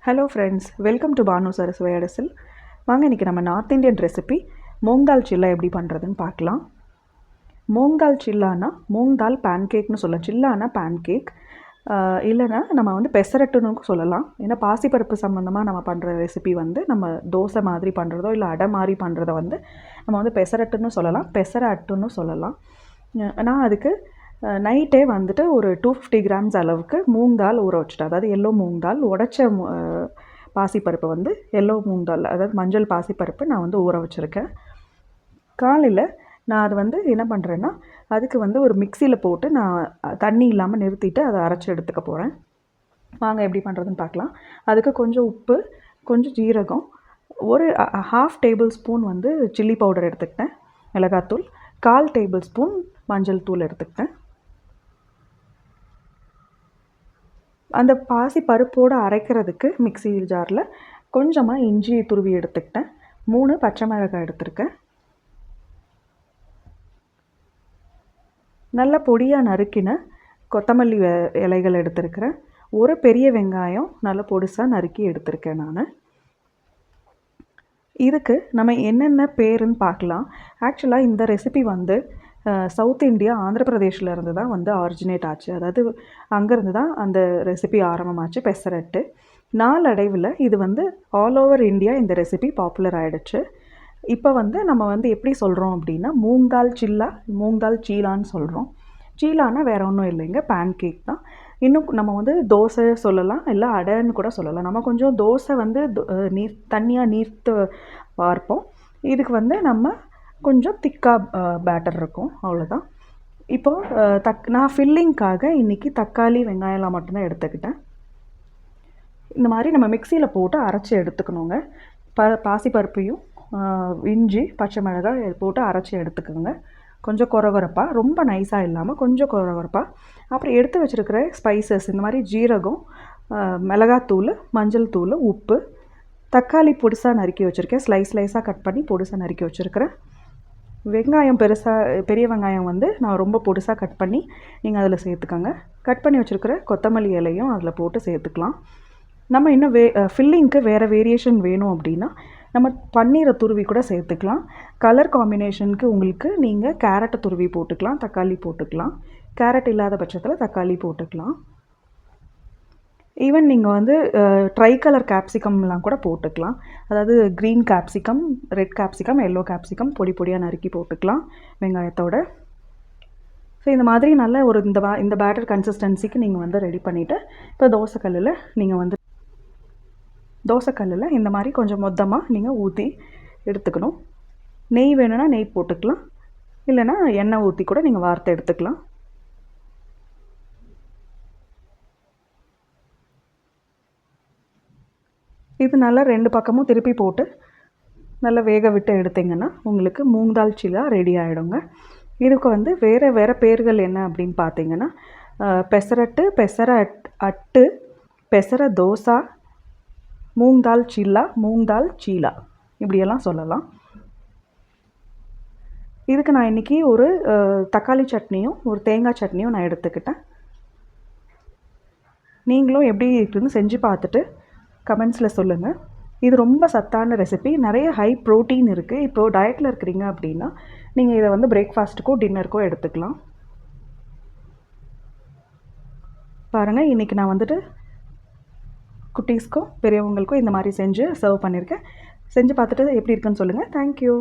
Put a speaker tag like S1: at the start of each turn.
S1: Hello friends, welcome to Bhanu Saraswathi Adasal. வாங்க இன்றைக்கி நம்ம north Indian recipe moong dal chilla எப்படி பண்ணுறதுன்னு பார்க்கலாம். மூங் தால் சில்லானா மூங் தால் பேன்கேக்னு சொல்லலாம். சில்லானா பேன்கேக், இல்லைனா நம்ம வந்து பெசரட்டுன்னு சொல்லலாம். ஏன்னா பாசிப்பருப்பு சம்மந்தமாக நம்ம பண்ணுற ரெசிபி வந்து நம்ம தோசை மாதிரி பண்ணுறதோ இல்லை அடை மாதிரி பண்ணுறத வந்து நம்ம வந்து பெசரட்டுன்னு சொல்லலாம், பெசர அட்டுன்னு சொல்லலாம். நான் அதுக்கு நைட்டே வந்துட்டு ஒரு 250 கிராம்ஸ் அளவுக்கு மூங் தால் ஊற வச்சுட்டேன். அதாவது எல்லோ மூங் தால், உடைச்ச பாசிப்பருப்பு வந்து எல்லோ மூங் தால், அதாவது மஞ்சள் பாசிப்பருப்பு நான் வந்து ஊற வச்சுருக்கேன். காலையில் நான் அது வந்து என்ன பண்ணுறேன்னா, அதுக்கு வந்து ஒரு மிக்சியில் போட்டு நான் தண்ணி இல்லாமல் நிறுத்திட்டு அதை அரைச்சி எடுத்துக்க போகிறேன். வாங்க எப்படி பண்ணுறதுன்னு பார்க்கலாம். அதுக்கு கொஞ்சம் உப்பு, கொஞ்சம் ஜீரகம், ஒரு 1/2 டேபிள் ஸ்பூன் வந்து சில்லி பவுடர் எடுத்துக்கிட்டேன், மிளகாத்தூள், 1/4 டேபிள் ஸ்பூன் மஞ்சள் தூள் எடுத்துக்கிட்டேன். அந்த பாசி பருப்போடு அரைக்கிறதுக்கு மிக்ஸி ஜாரில் கொஞ்சமாக இஞ்சி துருவி எடுத்துக்கிட்டேன், 3 பச்சை மிளகாய் எடுத்துருக்கேன், நல்ல பொடியாக நறுக்கின கொத்தமல்லி இலைகள் எடுத்துருக்கிறேன், ஒரு பெரிய வெங்காயம் நல்ல பொடிசாக நறுக்கி எடுத்திருக்கேன் நான். இதுக்கு நம்ம என்னென்ன பேருன்னு பார்க்கலாம். ஆக்சுவலாக இந்த ரெசிபி வந்து சவுத் இந்தியா, ஆந்திர பிரதேஷில் இருந்து தான் வந்து ஆரிஜினேட் ஆச்சு. அதாவது அங்கேருந்து தான் அந்த ரெசிபி ஆரம்பமாச்சு, பெசரட்டு. நாளடைவில் இது வந்து ஆல் ஓவர் இந்தியா இந்த ரெசிபி பாப்புலர் ஆகிடுச்சு. இப்போ வந்து நம்ம வந்து எப்படி சொல்கிறோம் அப்படின்னா, மூங் தால் சில்லா, மூங் தால் சீலான்னு சொல்கிறோம். சீலானா வேறு ஒன்றும் இல்லைங்க, பேன் கேக் தான். இன்னும் நம்ம வந்து தோசை சொல்லலாம், இல்லை அடைன்னு கூட சொல்லலாம். நம்ம கொஞ்சம் தோசை வந்து தண்ணியாக நீர்த்து பார்ப்போம். இதுக்கு வந்து நம்ம கொஞ்சம் திக்காக பேட்டர் இருக்கும், அவ்வளோதான். இப்போது நான் ஃபில்லிங்க்காக இன்றைக்கி தக்காளி, வெங்காயம்லாம் மட்டும்தான் எடுத்துக்கிட்டேன். இந்த மாதிரி நம்ம மிக்சியில் போட்டு அரைச்சி எடுத்துக்கணுங்க. பாசிப்பருப்பையும் இஞ்சி பச்சை மிளகாய் போட்டு அரைச்சி எடுத்துக்கோங்க. கொஞ்சம் கொரகொரப்பாக, ரொம்ப நைஸாக இல்லாமல் கொஞ்சம் கொரகொரப்பாக. அப்புறம் எடுத்து வச்சுருக்கிற ஸ்பைசஸ் இந்த மாதிரி ஜீரகம், மிளகாத்தூள், மஞ்சள் தூள், உப்பு, தக்காளி பொடிசாக நறுக்கி வச்சுருக்கேன், ஸ்லைஸாக கட் பண்ணி பொடிசாக நறுக்கி வச்சுருக்கிறேன். வெங்காயம் பெரிய வெங்காயம் வந்து நான் ரொம்ப பொடிசாக கட் பண்ணி நீங்கள் அதில் சேர்த்துக்கோங்க. கட் பண்ணி வச்சுருக்கிற கொத்தமல்லி இலையும் அதில் போட்டு சேர்த்துக்கலாம். நம்ம இன்னும் ஃபில்லிங்க்கு வேறு வேரியேஷன் வேணும் அப்படின்னா நம்ம பன்னீரை துருவி கூட சேர்த்துக்கலாம். கலர் காம்பினேஷனுக்கு உங்களுக்கு நீங்கள் கேரட்டை துருவி போட்டுக்கலாம், தக்காளி போட்டுக்கலாம். கேரட் இல்லாத பட்சத்தில் தக்காளி போட்டுக்கலாம். ஈவன் நீங்கள் வந்து ட்ரை கலர் கேப்சிகம்லாம் கூட போட்டுக்கலாம். அதாவது green capsicum, red capsicum, yellow capsicum பொடி பொடியாக நறுக்கி போட்டுக்கலாம் வெங்காயத்தோடு. ஸோ இந்த மாதிரி நல்ல ஒரு இந்த பேட்டர் கன்சிஸ்டன்சிக்கு நீங்கள் வந்து ரெடி பண்ணிவிட்டு, இப்போ தோசைக்கல்லில் இந்த மாதிரி கொஞ்சம் மொத்தமாக நீங்கள் ஊற்றி எடுத்துக்கணும். நெய் வேணும்னா நெய் போட்டுக்கலாம், இல்லைனா எண்ணெய் ஊற்றி கூட நீங்கள் வார்த்து எடுத்துக்கலாம். இது நல்லா 2 பக்கமும் திருப்பி போட்டு நல்லா வேக விட்டு எடுத்திங்கன்னா உங்களுக்கு மூங் தால் சில்லா ரெடி ஆகிடுங்க. இதுக்கு வந்து வேறு பேர்கள் என்ன அப்படின்னு பார்த்தீங்கன்னா, பெசரட்டு, பெசர அட்டு, பெசர தோசா, மூங் தால் சில்லா, மூங் தால் சீலா, இப்படியெல்லாம் சொல்லலாம். இதுக்கு நான் இன்றைக்கி ஒரு தக்காளி சட்னியும் ஒரு தேங்காய் சட்னியும் நான் எடுத்துக்கிட்டேன். நீங்களும் எப்படி இருக்குன்னு செஞ்சு பார்த்துட்டு கமெண்ட்ஸில் சொல்லுங்கள். இது ரொம்ப சத்தான ரெசிபி, நிறைய ஹை ப்ரோட்டீன் இருக்குது. இப்போது டயட்டில் இருக்கிறீங்க அப்படின்னா நீங்கள் இதை வந்து பிரேக்ஃபாஸ்ட்டுக்கோ டின்னருக்கோ எடுத்துக்கலாம். பாருங்கள், இன்றைக்கி நான் வந்துட்டு குட்டீஸ்க்கும் பெரியவங்களுக்கும் இந்த மாதிரி செஞ்சு சர்வ் பண்ணியிருக்கேன். செஞ்சு பார்த்துட்டு எப்படி இருக்குன்னு சொல்லுங்கள். தேங்க்யூ.